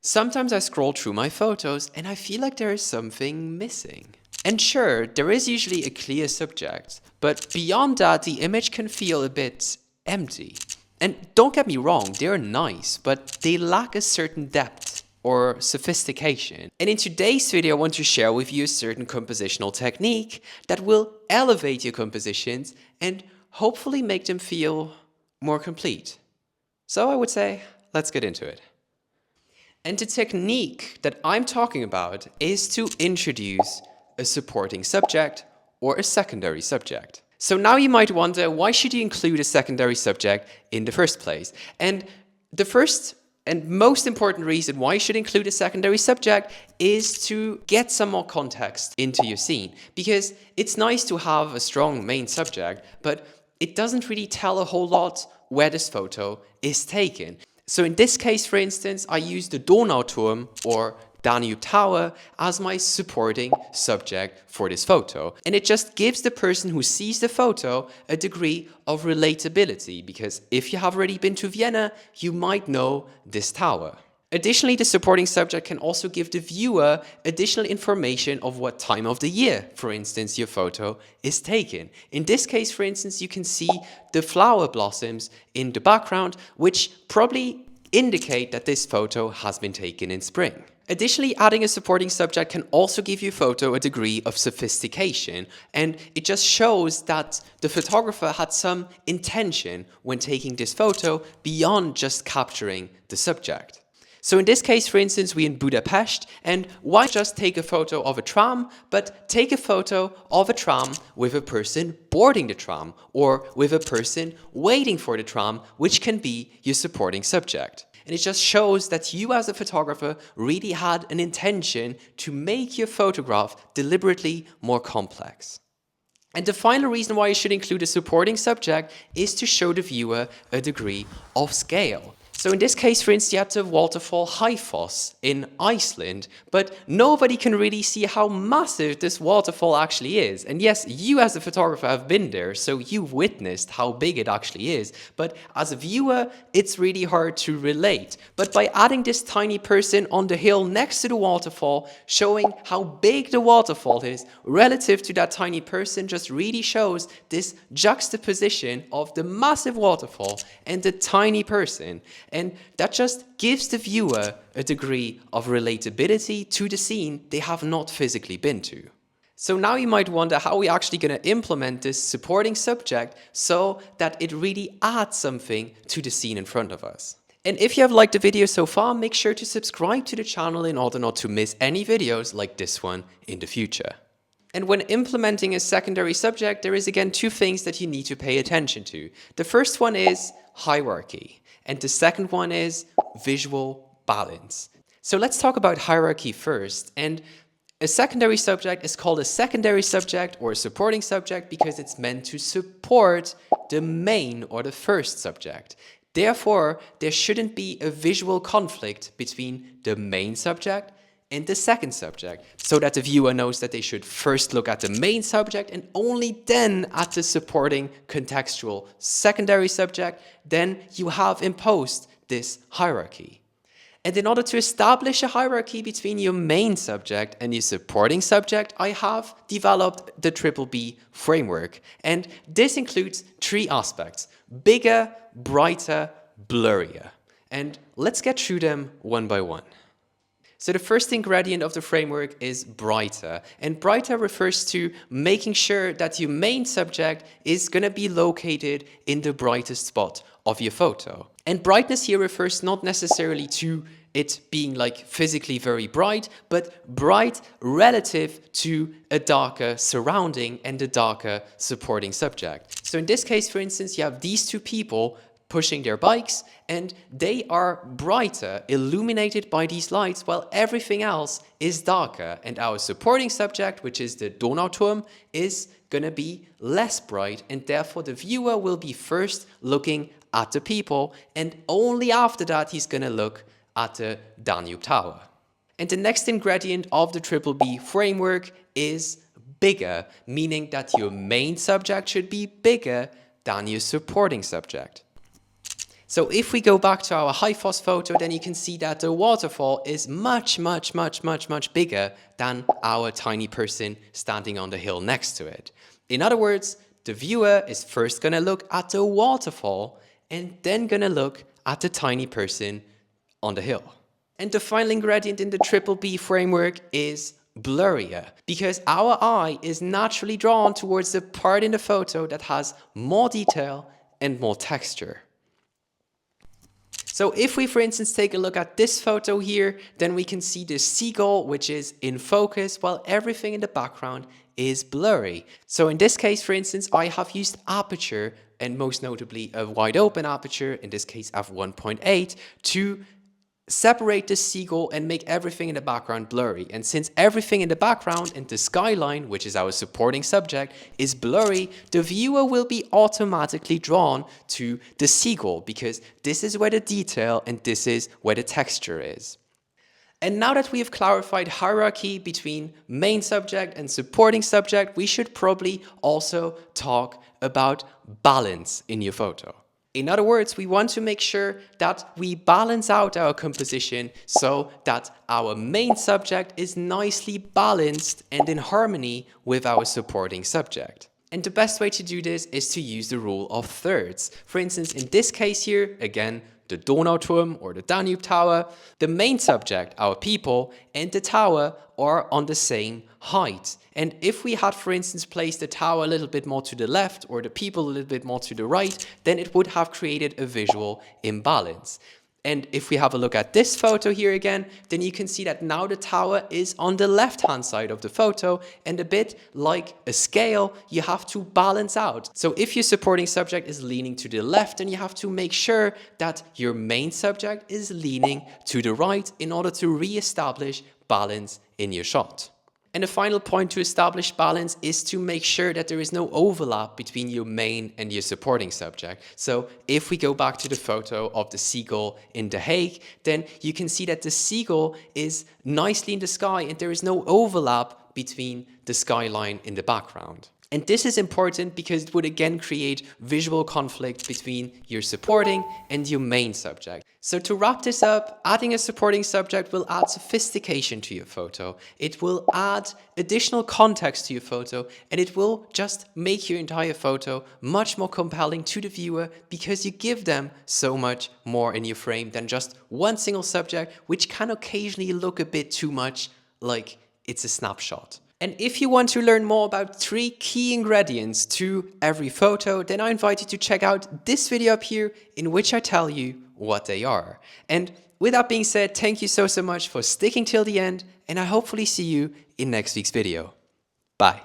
Sometimes I scroll through my photos and I feel like there is something missing. And sure, there is usually a clear subject, but beyond that, the image can feel a bit empty. And don't get me wrong, they're nice, but they lack a certain depth or sophistication. And in today's video, I want to share with you a certain compositional technique that will elevate your compositions and hopefully make them feel more complete. So I would say, let's get into it. And the technique that I'm talking about is to introduce a supporting subject or a secondary subject. So now you might wonder, why should you include a secondary subject in the first place? And the first and most important reason why you should include a secondary subject is to get some more context into your scene. Because it's nice to have a strong main subject, but it doesn't really tell a whole lot where this photo is taken. So in this case, for instance, I use the Donauturm or Danube Tower as my supporting subject for this photo. And it just gives the person who sees the photo a degree of relatability, because if you have already been to Vienna, you might know this tower. Additionally, the supporting subject can also give the viewer additional information of what time of the year, for instance, your photo is taken. In this case, for instance, you can see the flower blossoms in the background, which probably indicate that this photo has been taken in spring. Additionally, adding a supporting subject can also give your photo a degree of sophistication, and it just shows that the photographer had some intention when taking this photo beyond just capturing the subject. So in this case, for instance, we're in Budapest, and why just take a photo of a tram, but take a photo of a tram with a person boarding the tram, or with a person waiting for the tram, which can be your supporting subject. And it just shows that you as a photographer really had an intention to make your photograph deliberately more complex. And the final reason why you should include a supporting subject is to show the viewer a degree of scale. So in this case, for instance, you have the waterfall Haifoss in Iceland, but nobody can really see how massive this waterfall actually is. And yes, you as a photographer have been there, so you've witnessed how big it actually is. But as a viewer, it's really hard to relate. But by adding this tiny person on the hill next to the waterfall, showing how big the waterfall is relative to that tiny person, just really shows this juxtaposition of the massive waterfall and the tiny person. And that just gives the viewer a degree of relatability to the scene they have not physically been to. So now you might wonder how we're actually going to implement this supporting subject so that it really adds something to the scene in front of us. And if you have liked the video so far, make sure to subscribe to the channel in order not to miss any videos like this one in the future. And when implementing a secondary subject, there is again two things that you need to pay attention to. The first one is hierarchy. And the second one is visual balance. So let's talk about hierarchy first. And a secondary subject is called a secondary subject or a supporting subject because it's meant to support the main or the first subject. Therefore, there shouldn't be a visual conflict between the main subject and the second subject, so that the viewer knows that they should first look at the main subject and only then at the supporting contextual secondary subject. Then you have imposed this hierarchy. And in order to establish a hierarchy between your main subject and your supporting subject, I have developed the Triple B framework. And this includes three aspects: bigger, brighter, blurrier. And let's get through them one by one. So the first ingredient of the framework is brighter. And brighter refers to making sure that your main subject is going to be located in the brightest spot of your photo. And brightness here refers not necessarily to it being like physically very bright, but bright relative to a darker surrounding and a darker supporting subject. So in this case, for instance, you have these two people pushing their bikes, and they are brighter, illuminated by these lights, while everything else is darker. And our supporting subject, which is the Donauturm, is going to be less bright, and therefore the viewer will be first looking at the people, and only after that he's going to look at the Danube Tower. And the next ingredient of the Triple B framework is bigger, meaning that your main subject should be bigger than your supporting subject. So if we go back to our high-fos photo, then you can see that the waterfall is much bigger than our tiny person standing on the hill next to it. In other words, the viewer is first going to look at the waterfall and then going to look at the tiny person on the hill. And the final ingredient in the triple B framework is blurrier, because our eye is naturally drawn towards the part in the photo that has more detail and more texture. So if we, for instance, take a look at this photo here, then we can see the seagull, which is in focus, while everything in the background is blurry. So in this case, for instance, I have used aperture, and most notably a wide open aperture, in this case f1.8, to separate the seagull and make everything in the background blurry. And since everything in the background and the skyline, which is our supporting subject, is blurry, the viewer will be automatically drawn to the seagull, because this is where the detail and this is where the texture is. And now that we have clarified hierarchy between main subject and supporting subject, we should probably also talk about balance in your photo. In other words, we want to make sure that we balance out our composition so that our main subject is nicely balanced and in harmony with our supporting subject. And the best way to do this is to use the rule of thirds. For instance, in this case here, again, the Donauturm or the Danube Tower, the main subject, our people, and the tower are on the same height. And if we had, for instance, placed the tower a little bit more to the left or the people a little bit more to the right, then it would have created a visual imbalance. And if we have a look at this photo here again, then you can see that now the tower is on the left-hand side of the photo, and a bit like a scale, you have to balance out. So if your supporting subject is leaning to the left, then you have to make sure that your main subject is leaning to the right in order to re-establish balance in your shot. And the final point to establish balance is to make sure that there is no overlap between your main and your supporting subject. So if we go back to the photo of the seagull in The Hague, then you can see that the seagull is nicely in the sky and there is no overlap between the skyline in the background. And this is important because it would again create visual conflict between your supporting and your main subject. So to wrap this up, adding a supporting subject will add sophistication to your photo. It will add additional context to your photo, and it will just make your entire photo much more compelling to the viewer because you give them so much more in your frame than just one single subject, which can occasionally look a bit too much like it's a snapshot. And if you want to learn more about 3 key ingredients to every photo, then I invite you to check out this video up here in which I tell you what they are. And with that being said, thank you so much for sticking till the end, and I hopefully see you in next week's video. Bye.